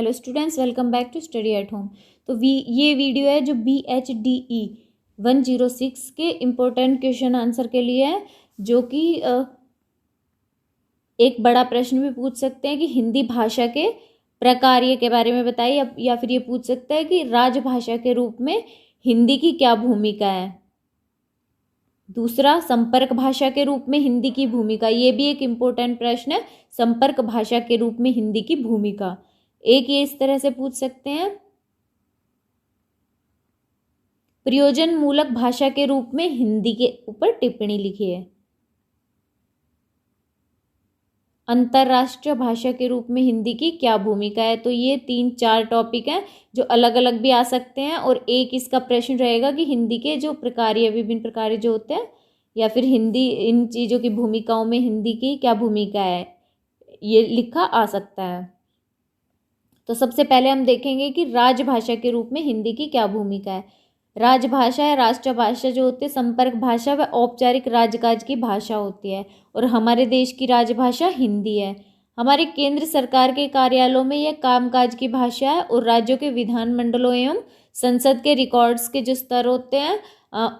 Hello students, welcome back to study at home. तो ये video है जो BHDE 106 के इम्पोर्टेंट क्वेश्चन आंसर के लिए है, जो कि एक बड़ा प्रश्न भी पूछ सकते हैं कि हिंदी भाषा के प्रकार के बारे में बताइए, या फिर ये पूछ सकते हैं कि राजभाषा के रूप में हिंदी की क्या भूमिका है। दूसरा, संपर्क भाषा के रूप में हिंदी की भूमिका, ये भी एक इम्पोर्टेंट प्रश्न है, संपर्क भाषा के रूप में हिंदी की भूमिका। एक ये इस तरह से पूछ सकते हैं, प्रयोजन मूलक भाषा के रूप में हिंदी के ऊपर टिप्पणी लिखिए। अंतरराष्ट्रीय भाषा के रूप में हिंदी की क्या भूमिका है। तो ये 3-4 टॉपिक हैं जो अलग अलग भी आ सकते हैं, और एक इसका प्रश्न रहेगा कि हिंदी के जो प्रकार या विभिन्न प्रकार जो होते हैं, या फिर हिंदी इन चीज़ों की भूमिकाओं में हिंदी की क्या भूमिका है, ये लिखा आ सकता है। तो सबसे पहले हम देखेंगे कि राजभाषा के रूप में हिंदी की क्या भूमिका है। राजभाषा या राष्ट्रभाषा जो होती है संपर्क भाषा व औपचारिक राजकाज की भाषा होती है, और हमारे देश की राजभाषा हिंदी है। हमारे केंद्र सरकार के कार्यालयों में यह कामकाज की भाषा है, और राज्यों के विधानमंडलों एवं संसद के रिकॉर्ड्स के जो स्तर होते हैं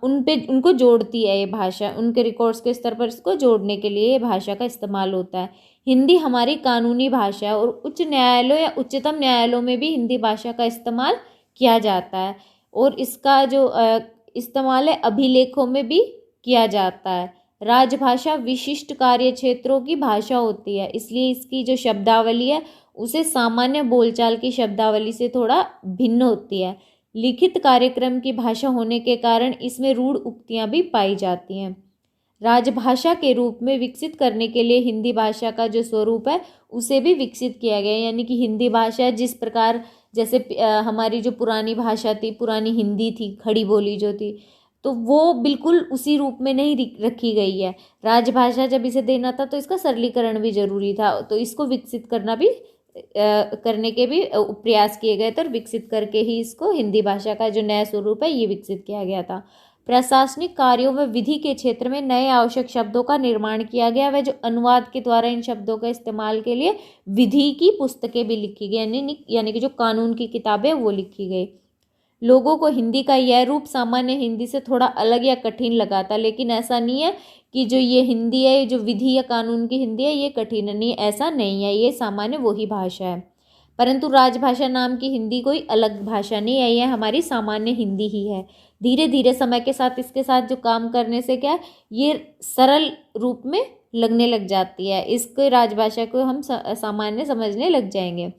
उनको जोड़ती है ये भाषा। उनके रिकॉर्ड्स के स्तर पर इसको जोड़ने के लिए ये भाषा का इस्तेमाल होता है। हिंदी हमारी कानूनी भाषा है, और उच्च न्यायालयों या उच्चतम न्यायालयों में भी हिंदी भाषा का इस्तेमाल किया जाता है, और इसका जो इस्तेमाल है अभिलेखों में भी किया जाता है। राजभाषा विशिष्ट कार्य क्षेत्रों की भाषा होती है, इसलिए इसकी जो शब्दावली है उसे सामान्य बोलचाल की शब्दावली से थोड़ा भिन्न होती है। लिखित कार्यक्रम की भाषा होने के कारण इसमें रूढ़ उक्तियां भी पाई जाती हैं। राजभाषा के रूप में विकसित करने के लिए हिंदी भाषा का जो स्वरूप है उसे भी विकसित किया गया है, यानी कि हिंदी भाषा जिस प्रकार जैसे हमारी जो पुरानी भाषा थी, पुरानी हिंदी थी, खड़ी बोली जो थी, तो वो बिल्कुल उसी रूप में नहीं रखी गई है। राजभाषा जब इसे देना था तो इसका सरलीकरण भी जरूरी था, तो इसको विकसित करना भी करने के भी प्रयास किए गए थे, और विकसित करके ही इसको हिंदी भाषा का जो नया स्वरूप है ये विकसित किया गया था। प्रशासनिक कार्यों व विधि के क्षेत्र में नए आवश्यक शब्दों का निर्माण किया गया, वह जो अनुवाद के द्वारा इन शब्दों का इस्तेमाल के लिए विधि की पुस्तकें भी लिखी गई, यानी कि जो कानून की किताबें वो लिखी गई। लोगों को हिंदी का यह रूप सामान्य हिंदी से थोड़ा अलग या कठिन लगा था, लेकिन ऐसा नहीं है कि जो ये हिंदी है, जो विधि या कानून की हिंदी है, ये कठिन नहीं, ऐसा नहीं है, ये सामान्य वही भाषा है। परंतु राजभाषा नाम की हिंदी कोई अलग भाषा नहीं है, यह हमारी सामान्य हिंदी ही है। धीरे धीरे समय के साथ इसके साथ जो काम करने से क्या है, ये सरल रूप में लगने लग जाती है, इसको राजभाषा को हम सामान्य समझने लग जाएंगे।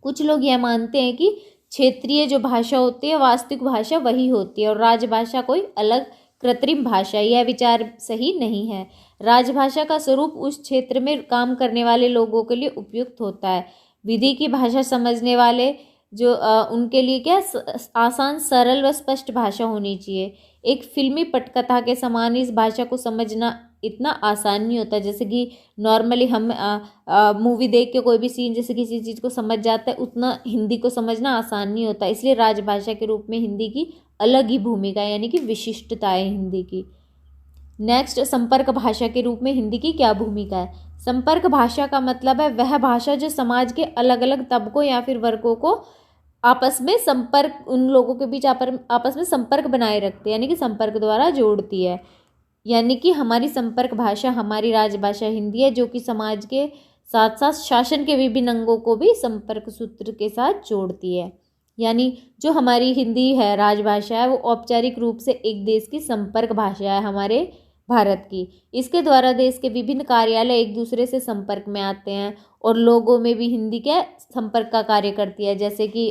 कुछ लोग यह मानते हैं कि क्षेत्रीय जो भाषा होती है वास्तविक भाषा वही होती है, और राजभाषा कोई अलग कृत्रिम भाषा। यह विचार सही नहीं है। राजभाषा का स्वरूप उस क्षेत्र में काम करने वाले लोगों के लिए उपयुक्त होता है। विधि की भाषा समझने वाले जो उनके लिए क्या आसान, सरल व स्पष्ट भाषा होनी चाहिए। एक फिल्मी पटकथा के समान इस भाषा को समझना इतना आसान नहीं होता, जैसे कि नॉर्मली हम मूवी देख के कोई भी सीन जैसे किसी चीज़ को समझ जाता है, उतना हिंदी को समझना आसान नहीं होता। इसलिए राजभाषा के रूप में हिंदी की अलग ही भूमिका है, यानी कि विशिष्टता है हिंदी की। नेक्स्ट, संपर्क भाषा के रूप में हिंदी की क्या भूमिका है। संपर्क भाषा का मतलब है वह भाषा जो समाज के अलग अलग तबकों या फिर वर्गों को आपस में संपर्क, उन लोगों के बीच आपस में संपर्क बनाए रखती है, यानी कि संपर्क द्वारा जोड़ती है। यानी कि हमारी संपर्क भाषा हमारी राजभाषा हिंदी है, जो कि समाज के साथ साथ शासन के विभिन्न अंगों को भी संपर्क सूत्र के साथ जोड़ती है। यानी जो हमारी हिंदी है, राजभाषा है, वो औपचारिक रूप से एक देश की संपर्क भाषा है हमारे भारत की। इसके द्वारा देश के विभिन्न कार्यालय एक दूसरे से संपर्क में आते हैं, और लोगों में भी हिंदी क्या संपर्क का कार्य करती है। जैसे कि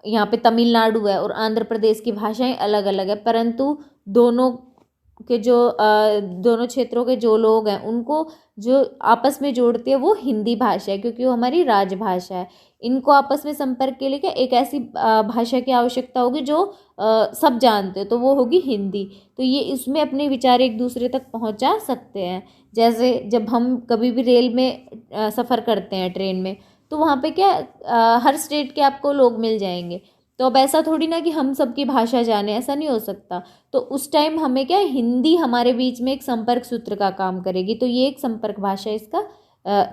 यहाँ पे तमिलनाडु है और आंध्र प्रदेश की भाषाएं अलग अलग है, परंतु दोनों क्षेत्रों के जो लोग हैं उनको जो आपस में जोड़ती है वो हिंदी भाषा है, क्योंकि वो हमारी राजभाषा है। इनको आपस में संपर्क के लिए क्या एक ऐसी भाषा की आवश्यकता होगी जो सब जानते हैं, तो वो होगी हिंदी। तो ये इसमें अपने विचार एक दूसरे तक पहुंचा सकते हैं। जैसे जब हम कभी भी रेल में सफ़र करते हैं, ट्रेन में, तो वहाँ पे क्या हर स्टेट के आपको लोग मिल जाएंगे। तो अब ऐसा थोड़ी ना कि हम सबकी भाषा जाने, ऐसा नहीं हो सकता। तो उस टाइम हमें क्या हिंदी हमारे बीच में एक संपर्क सूत्र का काम करेगी, तो ये एक संपर्क भाषा इसका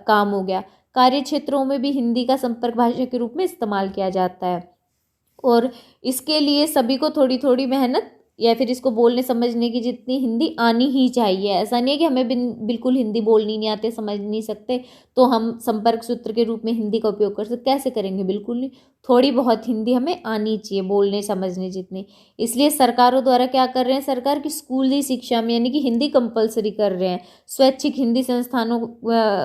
काम हो गया। कार्य क्षेत्रों में भी हिंदी का संपर्क भाषा के रूप में इस्तेमाल किया जाता है। और इसके लिए सभी को थोड़ी थोड़ी मेहनत या फिर इसको बोलने समझने की जितनी हिंदी आनी ही चाहिए। ऐसा नहीं है कि हमें बिल्कुल हिंदी बोलनी नहीं आती, समझ नहीं सकते, तो हम संपर्क सूत्र के रूप में हिंदी का उपयोग कर सकते, कैसे करेंगे? बिल्कुल नहीं। थोड़ी बहुत हिंदी हमें आनी चाहिए, बोलने समझने जितनी। इसलिए सरकारों द्वारा क्या कर रहे हैं, सरकार की स्कूली शिक्षा में यानी कि हिंदी कंपलसरी कर रहे हैं। स्वैच्छिक हिंदी संस्थानों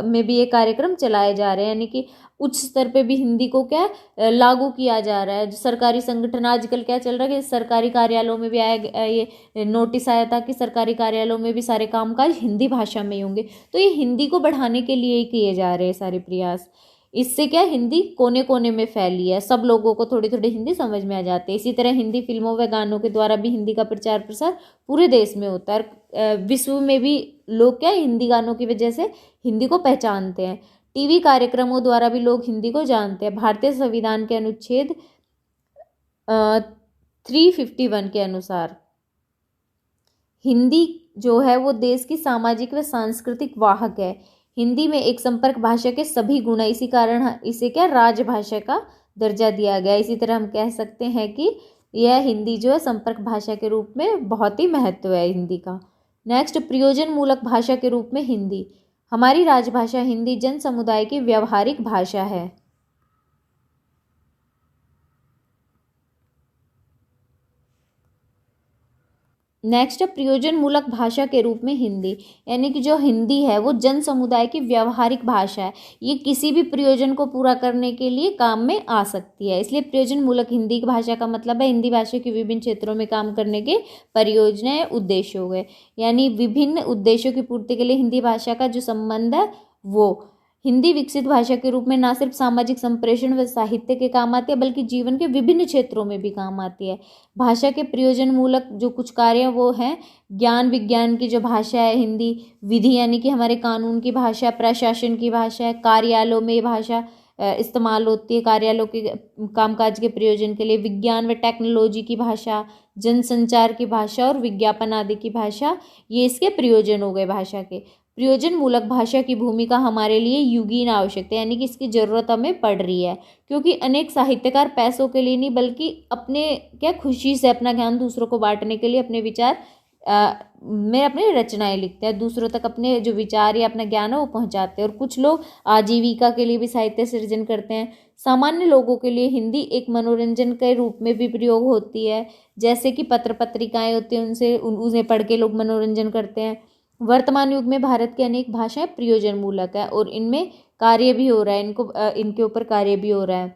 में भी ये कार्यक्रम चलाए जा रहे हैं, यानी कि उच्च स्तर पे भी हिंदी को क्या लागू किया जा रहा है। जो सरकारी संगठन आजकल क्या चल रहा है कि सरकारी कार्यालयों में भी आया, ये नोटिस आया था कि सरकारी कार्यालयों में भी सारे कामकाज हिंदी भाषा में ही होंगे। तो ये हिंदी को बढ़ाने के लिए ही किए जा रहे हैं सारे प्रयास। इससे क्या हिंदी कोने कोने में फैली है, सब लोगों को थोड़ी थोड़ी हिंदी समझ में आ जाती है। इसी तरह हिंदी फिल्मों व गानों के द्वारा भी हिंदी का प्रचार प्रसार पूरे देश में होता है, और विश्व में भी लोग क्या हिंदी गानों की वजह से हिंदी को पहचानते हैं। टीवी कार्यक्रमों द्वारा भी लोग हिंदी को जानते हैं। भारतीय संविधान के अनुच्छेद 351 के अनुसार हिंदी जो है वो देश की सामाजिक व सांस्कृतिक वाहक है। हिंदी में एक संपर्क भाषा के सभी गुण है, इसी कारण इसे क्या राजभाषा का दर्जा दिया गया। इसी तरह हम कह सकते हैं कि यह हिंदी जो है संपर्क भाषा के रूप में बहुत ही महत्व है हिंदी का। नेक्स्ट, प्रयोजन मूलक भाषा के रूप में हिंदी। हमारी राजभाषा हिंदी जन समुदाय की व्यवहारिक भाषा है। नेक्स्ट, प्रयोजन मूलक भाषा के रूप में हिंदी, यानी कि जो हिंदी है वो जन समुदाय की व्यवहारिक भाषा है। ये किसी भी प्रयोजन को पूरा करने के लिए काम में आ सकती है, इसलिए प्रयोजन मूलक हिंदी भाषा का मतलब है हिंदी भाषा के विभिन्न क्षेत्रों में काम करने के परियोजनाएं उद्देश्य हो गए। यानी विभिन्न उद्देश्यों की पूर्ति के लिए हिंदी भाषा का जो संबंध है वो हिंदी विकसित भाषा के रूप में ना सिर्फ सामाजिक संप्रेषण व साहित्य के काम आती है बल्कि जीवन के विभिन्न क्षेत्रों में भी काम आती है। भाषा के प्रयोजन मूलक जो कुछ कार्य वो हैं, ज्ञान विज्ञान की जो भाषा है हिंदी, विधि यानी कि हमारे कानून की भाषा, प्रशासन की भाषा है, कार्यालयों में ये भाषा इस्तेमाल होती है कार्यालयों के कामकाज के प्रयोजन के लिए, विज्ञान व टेक्नोलॉजी की भाषा, जनसंचार की भाषा और विज्ञापन आदि की भाषा, ये इसके प्रयोजन हो गए भाषा के। प्रयोजन मूलक भाषा की भूमिका हमारे लिए युगीन आवश्यकता है, यानी कि इसकी ज़रूरत हमें पड़ रही है, क्योंकि अनेक साहित्यकार पैसों के लिए नहीं बल्कि अपने क्या खुशी से अपना ज्ञान दूसरों को बांटने के लिए अपने विचार में अपनी रचनाएं लिखते हैं, दूसरों तक अपने जो विचार या अपना ज्ञान है वो पहुंचाते हैं। और कुछ लोग आजीविका के लिए भी साहित्य सृजन करते हैं। सामान्य लोगों के लिए हिंदी एक मनोरंजन के रूप में भी प्रयोग होती है, जैसे कि पत्र पत्रिकाएं होती हैं उनसे उन्हें पढ़ के लोग मनोरंजन करते हैं। वर्तमान युग में भारत की अनेक भाषाएं प्रयोजन मूलक है और इनमें कार्य भी हो रहा है, इनके ऊपर कार्य भी हो रहा है।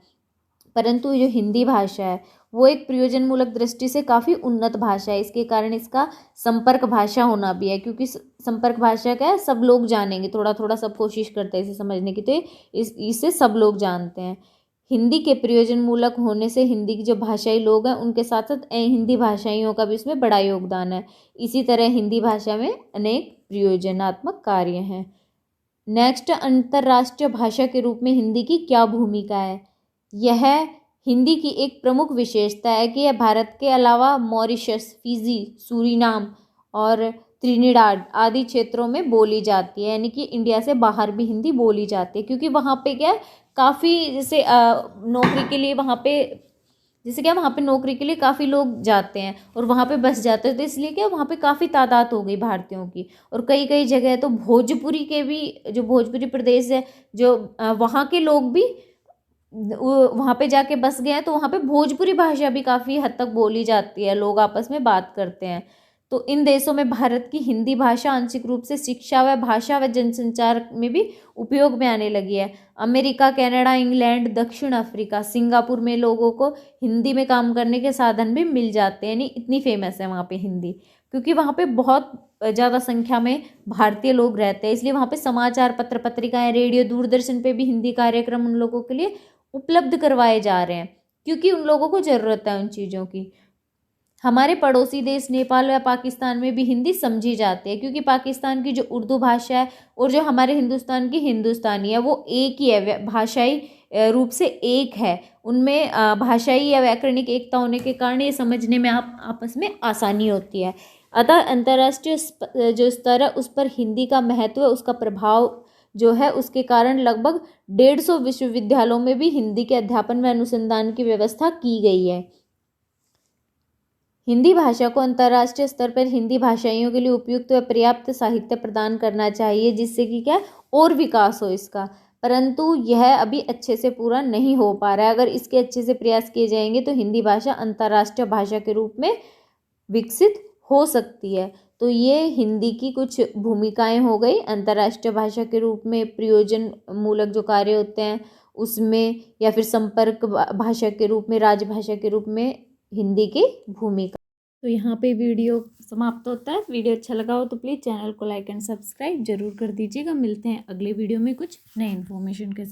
परंतु जो हिंदी भाषा है वो एक प्रयोजन मूलक दृष्टि से काफ़ी उन्नत भाषा है, इसके कारण इसका संपर्क भाषा होना भी है, क्योंकि संपर्क भाषा का है सब लोग जानेंगे, थोड़ा थोड़ा सब कोशिश करते हैं इसे समझने की, तो इसे सब लोग जानते हैं। हिंदी के प्रयोजन मूलक होने से हिंदी की जो भाषाई लोग हैं उनके साथ साथ हिंदी भाषाइयों का भी इसमें बड़ा योगदान है। इसी तरह हिंदी भाषा में अनेक प्रयोजनात्मक कार्य हैं। नेक्स्ट, अंतर्राष्ट्रीय भाषा के रूप में हिंदी की क्या भूमिका है? यह हिंदी की एक प्रमुख विशेषता है कि यह भारत के अलावा मॉरिशस, फिजी, सूरीनाम और त्रिनिडाद आदि क्षेत्रों में बोली जाती है, यानी कि इंडिया से बाहर भी हिंदी बोली जाती है, क्योंकि वहाँ पे क्या काफ़ी जैसे नौकरी के लिए वहाँ पे नौकरी के लिए काफ़ी लोग जाते हैं और वहाँ पे बस जाते हैं, तो इसलिए क्या वहाँ पे काफ़ी तादाद हो गई भारतीयों की। और कई कई जगह तो भोजपुरी के भी, जो भोजपुरी प्रदेश है, जो वहाँ के लोग भी वहाँ पे जाके बस गए हैं, तो वहाँ पे भोजपुरी भाषा भी काफ़ी हद तक बोली जाती है, लोग आपस में बात करते हैं। तो इन देशों में भारत की हिंदी भाषा आंशिक रूप से शिक्षा व भाषा व जनसंचार में भी उपयोग में आने लगी है। अमेरिका, कनाडा, इंग्लैंड, दक्षिण अफ्रीका, सिंगापुर में लोगों को हिंदी में काम करने के साधन भी मिल जाते हैं, यानी इतनी फेमस है वहाँ पे हिंदी, क्योंकि वहाँ पे बहुत ज़्यादा संख्या में भारतीय लोग रहते हैं, इसलिए वहाँ पे समाचार पत्र पत्रिकाएं, रेडियो, दूरदर्शन पे भी हिंदी कार्यक्रम उन लोगों के लिए उपलब्ध करवाए जा रहे हैं, क्योंकि उन लोगों को ज़रूरत है उन चीज़ों की। हमारे पड़ोसी देश नेपाल या पाकिस्तान में भी हिंदी समझी जाती है, क्योंकि पाकिस्तान की जो उर्दू भाषा है और जो हमारे हिंदुस्तान की हिंदुस्तानी है वो एक ही है, भाषाई रूप से एक है। उनमें भाषाई या व्याकरणिक एकता होने के कारण ये समझने में आपस में आसानी होती है। अतः अंतर्राष्ट्रीय जो स्तर है उस पर हिंदी का महत्व, उसका प्रभाव जो है उसके कारण लगभग 150 विश्वविद्यालयों में भी हिंदी के अध्यापन व अनुसंधान की व्यवस्था की गई है। हिंदी भाषा को अंतर्राष्ट्रीय स्तर पर हिंदी भाषाइयों के लिए उपयुक्त व पर्याप्त साहित्य प्रदान करना चाहिए, जिससे कि क्या और विकास हो इसका, परंतु यह अभी अच्छे से पूरा नहीं हो पा रहा है। अगर इसके अच्छे से प्रयास किए जाएंगे तो हिंदी भाषा अंतर्राष्ट्रीय भाषा के रूप में विकसित हो सकती है। तो ये हिंदी की कुछ भूमिकाएं हो गई। अंतर्राष्ट्रीय भाषा के रूप में प्रयोजन मूलक जो कार्य होते हैं उसमें, या फिर संपर्क भाषा के रूप में, राजभाषा के रूप में हिंदी की भूमिका। तो यहाँ पे वीडियो समाप्त होता है। वीडियो अच्छा लगा हो तो प्लीज़ चैनल को लाइक एंड सब्सक्राइब जरूर कर दीजिएगा। मिलते हैं अगले वीडियो में कुछ नए इन्फॉर्मेशन के साथ।